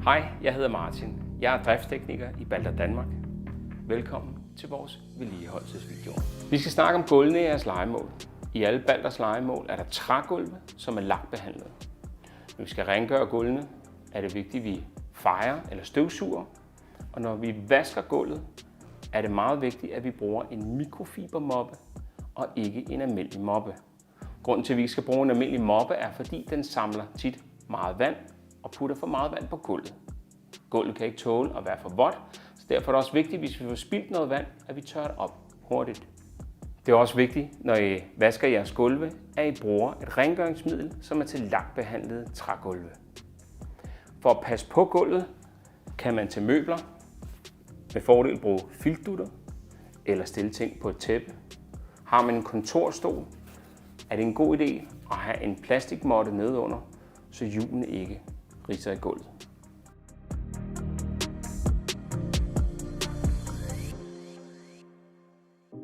Hej, jeg hedder Martin. Jeg er driftstekniker i Balder Danmark. Velkommen til vores vedligeholdelsesvideo. Vi skal snakke om gulvene i jeres lejemål. I alle Balders lejemål er der trægulve, som er lakbehandlet. Når vi skal rengøre gulvene, er det vigtigt, at vi fejer eller støvsuger. Og når vi vasker gulvet, er det meget vigtigt, at vi bruger en mikrofibermoppe og ikke en almindelig moppe. Grunden til, at vi ikke skal bruge en almindelig moppe, er fordi den samler tit meget vand og putter for meget vand på gulvet. Gulvet kan ikke tåle at være for vådt, så derfor er det også vigtigt, hvis vi får spildt noget vand, at vi tørrer det op hurtigt. Det er også vigtigt, når I vasker jeres gulve, at I bruger et rengøringsmiddel, som er til lakbehandlede trægulve. For at passe på gulvet, kan man til møbler med fordel bruge filtdutter eller stille ting på et tæppe. Har man en kontorstol, er det en god idé at have en plastikmåtte nedenunder, så hjulene ikke ridser i gulvet.